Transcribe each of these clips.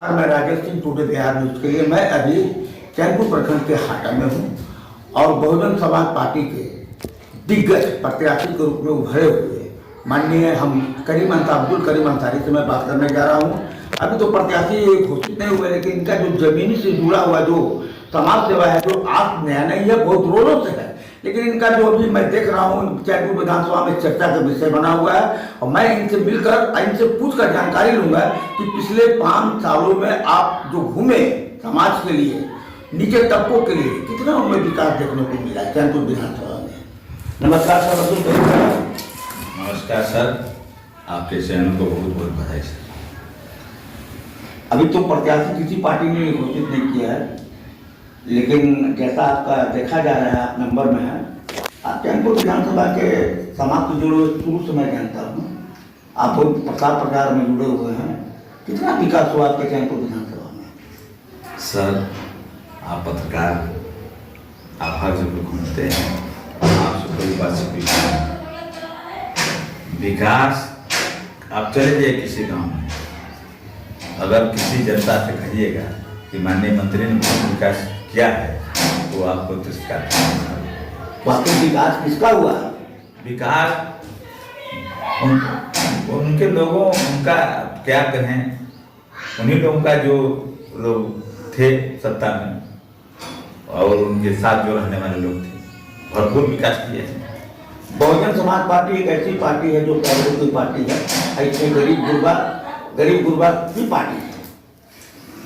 मैं Rajesh Singh today Bihar news के लिए। मैं अभी चैनपुर प्रखंड के हाटा में हूँ और बहुजन समाज पार्टी के दिग्गज प्रत्याशी के रूप में उभरे हुए माननीय हम अब्दुल करीम अंसारी से मैं बात करने जा रहा हूँ। अभी तो प्रत्याशी घोषित नहीं हुए, लेकिन इनका जो जमीनी से जुड़ा हुआ जो समाज सेवा है, जो आप नया नहीं है, बहुत रोलों से है, लेकिन इनका जो अभी मैं देख रहा हूँ चैनपुर विधानसभा में चर्चा का विषय बना हुआ है। और मैं इनसे मिलकर इनसे पूछकर जानकारी लूंगा कि पिछले 5 सालों में आप जो घूमे समाज के लिए, नीचे तबकों के लिए, कितना उनमें विकास देखने को मिला चैनपुर विधानसभा में। नमस्कार सर, अब्दुल करीम सर। नमस्कार सर, आपके चैनल को बहुत बहुत बधाई सर। अभी तो प्रत्याशी किसी पार्टी ने घोषित नहीं किया है, लेकिन जैसा आपका देखा जा रहा है, आप नंबर में है। आप चैनपुर विधानसभा के समाज से जुड़े शुरू से मैं जानता हूँ, आप बहुत प्रसार प्रचार में जुड़े हुए हैं। कितना विकास हुआ आपके चैनपुर विधानसभा में? सर, आप पत्रकार, आप हर जगह घूमते हैं, आपसे कोई बात से पूछना विकास। आप चले जाइए किसी गांव में, अगर किसी जनता से कहिएगा कि माननीय मंत्री ने बहुत विकास किया है, तो आपको तिरस्कार वास्तविक विकास किसका हुआ? विकास उनके लोगों, उनका क्या कहें, उन्हीं लोगों का जो लोग थे सत्ता में और उनके साथ जो रहने वाले लोग थे, भरपूर विकास किए हैं। बहुजन समाज पार्टी एक ऐसी पार्टी है जो पहले की पार्टी है, ऐसे गरीब गुरबा की पार्टी है।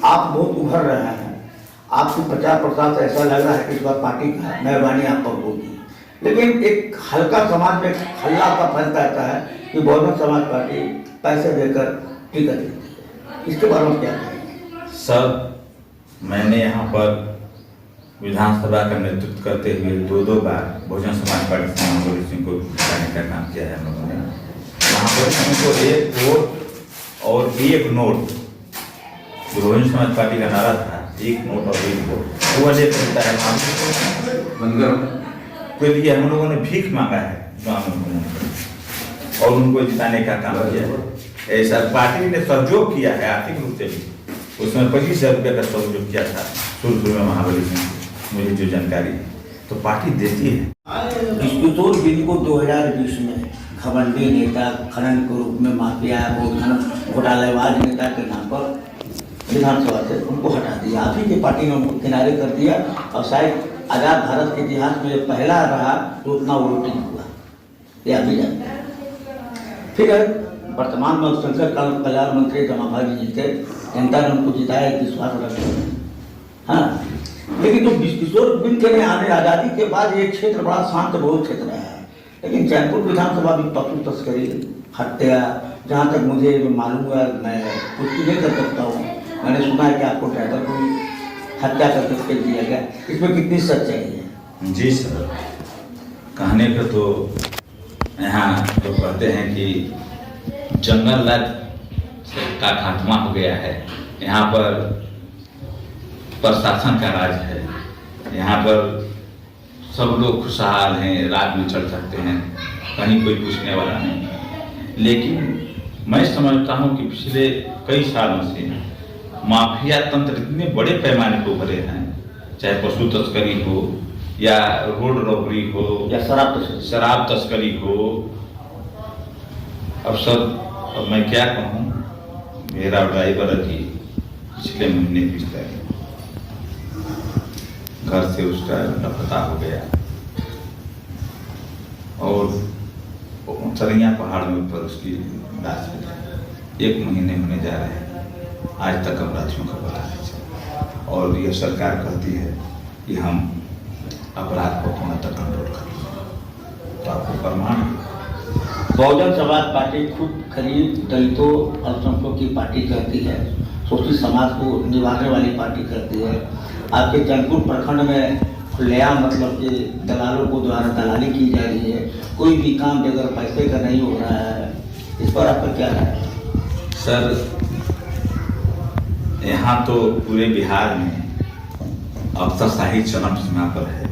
आप बहुत उभर रहे हैं, आपको प्रचार प्रसार से ऐसा लग रहा है कि इस बार पार्टी का मेहरबानी आप पर होगी, लेकिन एक हल्का समाज में हल्ला का फैलता रहता है कि बहुजन समाज पार्टी पैसे देकर टिकट देती है। इसके बारे में क्या कहेंगे? सर, मैंने यहाँ पर विधानसभा का नेतृत्व करते हुए 2 बार बहुजन समाज पार्टी से मनोहर सिंह को जिताने का काम किया है हम लोगों ने। वहाँ पर उनको 1 वोट और 1 नोट, जो बहुजन समाज पार्टी का नारा था, 1 नोट और 1 वोट, वो अनेक मिलता है। के लिए हम लोगों ने भीख मांगा है गाँव में और उनको जिताने का काम किया है। ऐसा पार्टी ने सहयोग किया है आर्थिक रूप से भी। उसमें 25,000 रुपये का सहयोग किया था शुरू में महाबली सिंह, मुझे जो जानकारी है, तो पार्टी देती है। विष्णुतोर बिल को 2020 में घमंडी नेता, खनन के रूप में माफिया, घोटालेबाज नेता के नाम पर विधानसभा से उनको हटा दिया। आप ही की पार्टी ने उनको किनारे कर दिया और शायद आजाद भारत के इतिहास में पहला रहा तो उतना वोटिंग हुआ, ये आप ही जानते हैं। फिर वर्तमान में संसद कल्याण मंत्री रमाभाई जी थे, जनता ने उनको जिताया, विश्वास रखते हैं। हाँ, लेकिन जो किशोर बिन के आने आज़ादी के बाद ये क्षेत्र बड़ा शांत बहुत क्षेत्र है, लेकिन चैनपुर विधानसभा भी पशु तस्करी, हत्या, जहाँ तक मुझे मालूम हुआ, मैं पुष्टि नहीं कर सकता हूँ, मैंने सुना है कि आपको ड्राइवर को हत्या करके दिया गया, इसमें कितनी सच्चाई है? जी सर, कहने पर तो यहाँ तो कहते हैं कि जंगल राज का खात्मा हो गया है, यहाँ पर प्रशासन का राज है, यहाँ पर सब लोग खुशहाल हैं, राज में चढ़ सकते हैं, कहीं कोई पूछने वाला नहीं। लेकिन मैं समझता हूँ कि पिछले कई सालों से माफिया तंत्र इतने बड़े पैमाने पर उभरे हैं, चाहे पशु तस्करी हो या रोड रॉबरी हो या शराब तस्करी हो। अब मैं क्या कहूँ, मेरा ड्राइवर अभी पिछले महीने घर से उसका लापता हो गया और सरैया पहाड़ में ऊपर उसकी लाश मिली। 1 महीने होने जा रहे हैं, आज तक अपराधियों का पता नहीं चला। और यह सरकार कहती है कि हम अपराध को पूर्ण तक कंट्रोल करेंगे, तो आपको प्रमाण। बहुजन समाज पार्टी खुद गरीब, दलितों, अल्पसंख्यकों की पार्टी करती है, शोषित समाज को निभाने वाली पार्टी करती है। आपके चैनपुर प्रखंड में खुलेआम मतलब कि दलालों को द्वारा दलाली की जा रही है, कोई भी काम बगैर पैसे का नहीं हो रहा है, इस पर आपका क्या राय है? सर, यहाँ तो पूरे बिहार में अफसरशाही चरम सीमा पर है।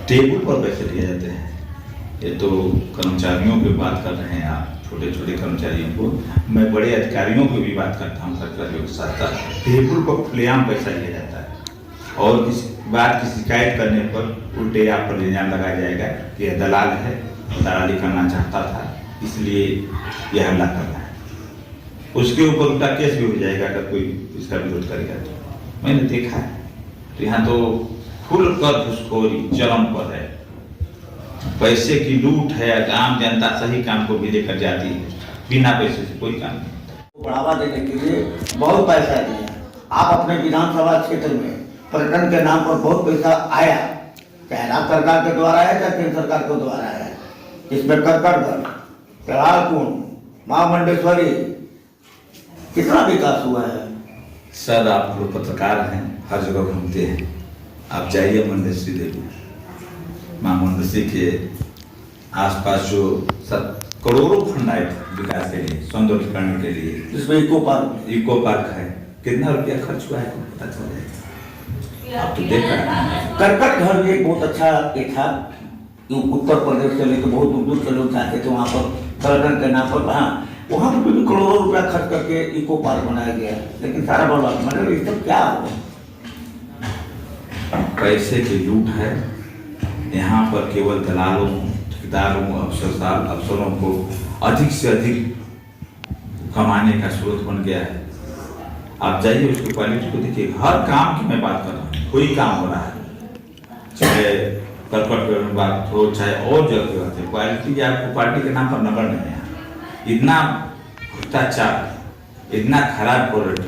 टेबल पर पैसे लिए जाते हैं। ये तो कर्मचारियों की बात कर रहे हैं आप, छोटे छोटे कर्मचारियों को, मैं बड़े अधिकारियों को भी बात करता हूँ कर्मचारियों के साथ साथ। टेबल पर खुलेआम पैसा लिया जाता है और किसी बात की शिकायत करने पर उल्टे आप पर इल्जाम लगाया जाएगा कि यह दलाल है, दलाली करना चाहता था इसलिए यह हमला कर रहा है। उसके ऊपर उल्टा केस भी हो जाएगा अगर कोई इसका विरोध करेगा तो। मैंने देखा है तो यहाँ तो खुल कर घुसखोरी चरम पर है, पैसे की लूट है। आम जनता सही काम को भी लेकर जाती है, बिना पैसे से कोई काम नहीं। बढ़ावा देने के लिए बहुत पैसा दिया। आप अपने विधानसभा क्षेत्र में पर्यटन के नाम पर बहुत पैसा आया, चाहे राज्य सरकार के द्वारा है चाहे केंद्र सरकार के द्वारा है। इसमें कक्कड़गढ़, केदारकुंड, माँ मुंडेश्वरी, कितना विकास हुआ है। सर आप लोग पत्रकार हैं, हर जगह घूमते हैं, आप जाइए मुंडेश्वरी देवी, माँ मुंडेश्वरी के आसपास जो करोड़ों फंड आए विकास के लिए, सौंदर्यीकरण के लिए, जिसमें इको पार्क है, कितना रुपया खर्च हुआ है पता चल जाएगा। आप तो देख रहे हैं। कक्कड़गढ़ भी एक बहुत अच्छा एक था, उत्तर प्रदेश से लेकर बहुत दूर दूर से लोग जाते थे वहाँ पर पर्यटन के नाम पर। हाँ, वहाँ पर भी करोड़ों रुपया खर्च करके इको पार्क बनाया गया, लेकिन सारा बर्बाद। मतलब ये सब क्या हो, पैसे की लूट है। यहाँ पर केवल दलालों, ठेकेदारों, अफसरों को अधिक से अधिक कमाने का स्रोत बन गया है। आप जाइए उसकी क्वालिटी को देखिए। हर काम की मैं बात कर रहा हूँ, कोई काम हो रहा है, चाहे करकट में बात हो चाहे और जगह बात है, क्वालिटी आपको पार्टी के नाम पर नगर नहीं है। इतना भ्रष्टाचार, इतना खराब क्वालिटी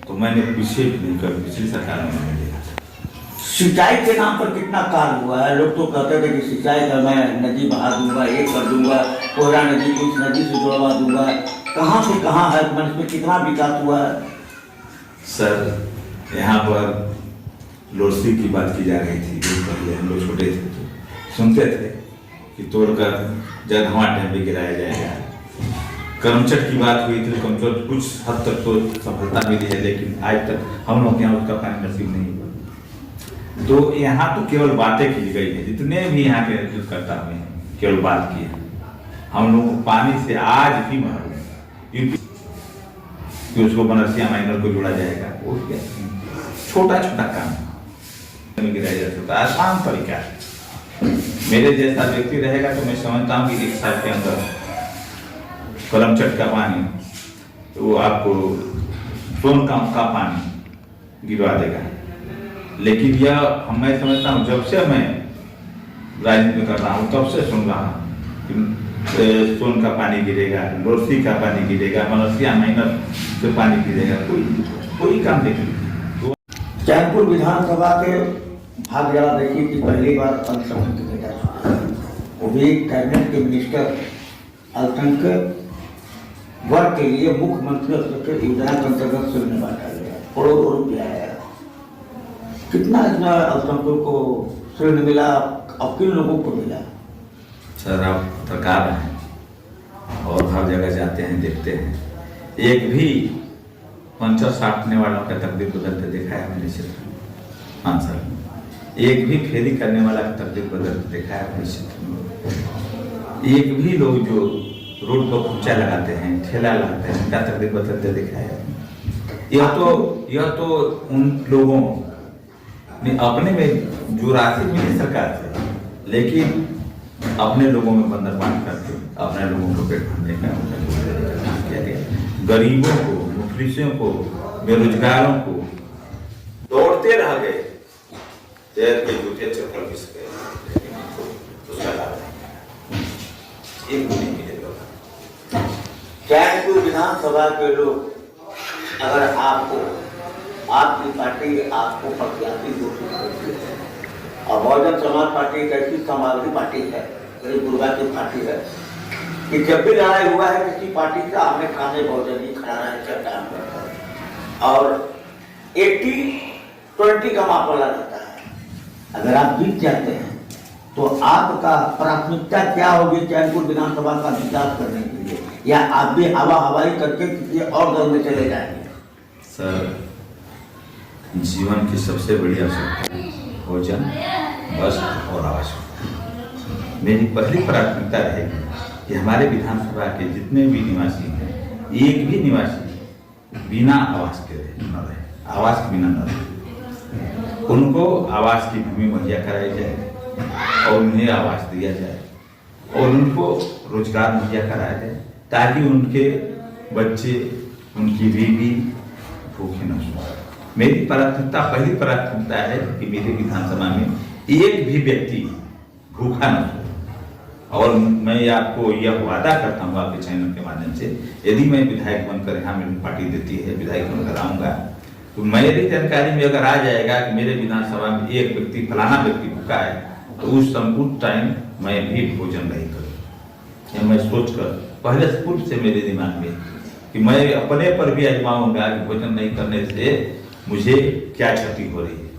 तो मैंने पिछली सरकार में नहीं देखा। सिंचाई के नाम पर कितना कार्य हुआ है। लोग तो कहते थे कि सिंचाई का मैं नदी बहा दूंगा, ये कर दूंगा, कोयरा नदी को इस नदी से जोड़वा दूंगा। कहाँ से कहाँ है, मन में कितना विकास हुआ है। सर यहाँ पर लोरसी की बात की जा रही थी, पहले हम लोग छोटे थे तो सुनते थे कि तोड़कर जगहवा डैम में गिराया जाएगा। करमचट की बात हुई थी, करमचट कुछ हद तक तो सफलता मिली है, लेकिन आज तक हम लोग के यहाँ उसका पानी नसीब नहीं हुआ। तो यहाँ तो केवल बातें की गई है, जितने भी यहाँ के नेतृत्वकर्ता हुए हैं केवल बात की है। हम लोग को पानी से आज भी महरूम है कि उसको बनरसिया माइनर को जोड़ा जाएगा, वो क्या छोटा छोटा काम गिराया जा सकता है, आसान तरीका है। मेरे जैसा व्यक्ति रहेगा तो मैं समझता हूँ कि 1 साल के अंदर करमचट का पानी तो वो आपको सोन का पानी गिरवा देगा। लेकिन यह मैं समझता हूँ, जब से मैं राजनीति में कर रहा हूँ तब से सुन रहा हूँ कि सोन का पानी गिरेगा, लोरसी का पानी गिरेगा, मनसिया माइनर से पानी गिरेगा, कोई काम नहीं। चैनपुर विधानसभा के भाग्यला देखिए कि पहली बार अल्पसंख्यक के बेटा चुना, वो भी कैबिनेट के मिनिस्टर अल्पसंख्यक वर्ग के लिए मुख्यमंत्री योजना के अंतर्गत शुल्क बांटा गया, करोड़ों रुपया है। कितना इसमें अल्पसंख्यक को शुल्क मिला और किन लोगों को मिला। सर आप पत्रकार हैं और हर जगह जाते हैं, देखते हैं, एक भी पंचर साटने वालों का तकदीर बदलते देखा है मैंने क्षेत्र में 5 साल में। एक भी फेरी करने वाला का तकदीर बदलते देखा है मैंने क्षेत्र में। एक भी लोग जो रोड पर कुर्चा लगाते हैं, ठेला लगाते हैं, उनका तकदीर बदलते देखा है। यह तो उन लोगों ने अपने में जो राशि मिली सरकार से, लेकिन अपने लोगों में बंदर बांध करके अपने लोगों को पेट भरने का काम किया गया। गरीबों को, मुफलिसों को, बेरोजगारों को दौड़ते रह गए, देर के जूते चप्पल घिस गए, लेकिन उसका लाभ नहीं। एक गोली मिले लोग। चैनपुर विधानसभा के लोग अगर आपको आपकी पार्टी आपको प्रत्याशी घोषित करती है और बहुजन समाज पार्टी एक ऐसी समाजवादी पार्टी है, गरीब गुरबा की पार्टी है कि जब भी लड़ाई हुआ है किसी पार्टी से आमने सामने बहुजन ही खड़ा रहा है चट्टान पर, और 80-20 का मापला रहता है। अगर आप जीत जाते हैं तो आपका प्राथमिकता क्या होगी चैनपुर विधानसभा का विकास करने के लिए, या आप भी हवा हवाई करके किसी और दल में चले जाएंगे। सर जीवन की सबसे बड़ी आवश्यकता भोजन, वस्त्र और आवास। मेरी पहली प्राथमिकता रहेगी कि हमारे विधानसभा के जितने भी निवासी हैं, एक भी निवासी बिना आवास के न रहे, आवास के बिना न रहे। उनको आवास की भूमि मुहैया कराई जाए और उन्हें आवास दिया जाए और उनको रोजगार मुहैया कराया जाए, ताकि उनके बच्चे, उनकी बीवी भूखे न सोए। मेरी प्राथमिकता, पहली प्राथमिकता है कि मेरे विधानसभा में एक भी व्यक्ति भूखा न सोए। और मैं आपको यह वादा करता हूँ आपके चैनल के माध्यम से, यदि मैं विधायक बनकर यहाँ मेरी पार्टी देती है, विधायक बनकर आऊँगा, तो मेरी जानकारी में अगर आ जाएगा कि मेरे विधानसभा में एक व्यक्ति, फलाना व्यक्ति भूखा है, तो उस टाइम मैं भी भोजन नहीं करूँ। यह मैं सोचकर पहले पूर्व से मेरे दिमाग में कि मैं अपने पर भी आजमाऊंगा कि भोजन नहीं करने से मुझे क्या क्षति हो रही है,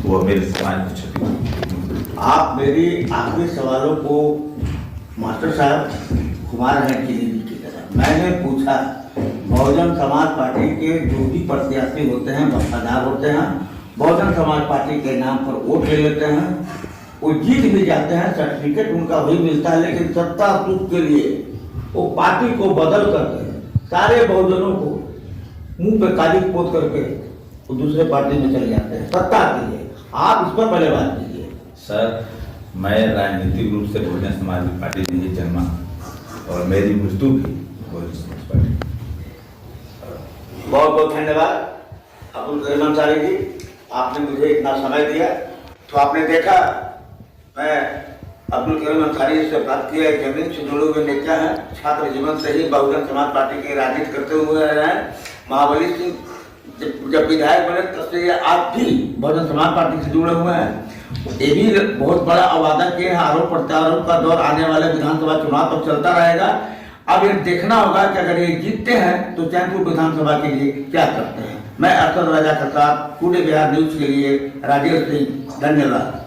वो मेरे समाज को क्षति हो रही है। आप मेरी आखिरी सवालों को मास्टर साहब घुमा रहे हैं किसी की तरह। मैंने पूछा, बहुजन समाज पार्टी के जो भी प्रत्याशी होते हैं वफादार होते हैं, बहुजन समाज पार्टी के नाम पर वोट ले लेते हैं, वो जीत भी जाते हैं, सर्टिफिकेट उनका वही मिलता है, लेकिन सत्ता सुख के लिए वो पार्टी को बदल करके सारे बहुजनों को मुंह पे काली पोत करके वो दूसरे पार्टी में चले जाते हैं सत्ता के लिए। आप इस पर पहले बात कीजिए। सर, मैं राजनीतिक रूप से बहुजन समाज पार्टी में ही जन्मा और मेरी मजदूर भी बहुजन समाज पार्टी। बहुत बहुत धन्यवाद अब्दुल करीम अंसारी जी, आपने मुझे इतना समय दिया। तो आपने देखा, मैं अब्दुल करीम अंसारी से बात किया, जमीन से जुड़े हुए नेता हैं, छात्र जीवन से ही बहुजन समाज पार्टी की राजनीति करते हुए रहे हैं। महाबली सिंह जब विधायक बने तब से आप भी बहुजन समाज पार्टी से जुड़े हुए हैं। ये भी बहुत बड़ा वादा किए हैं, आरोप प्रत्यारोप का दौर आने वाले विधानसभा चुनाव तक चलता रहेगा। अब ये देखना होगा कि अगर ये जीतते हैं तो चैनपुर विधानसभा के लिए क्या करते हैं। मैं अरशद राजा के साथ टुडे बिहार न्यूज के लिए राजेश सिंह, धन्यवाद।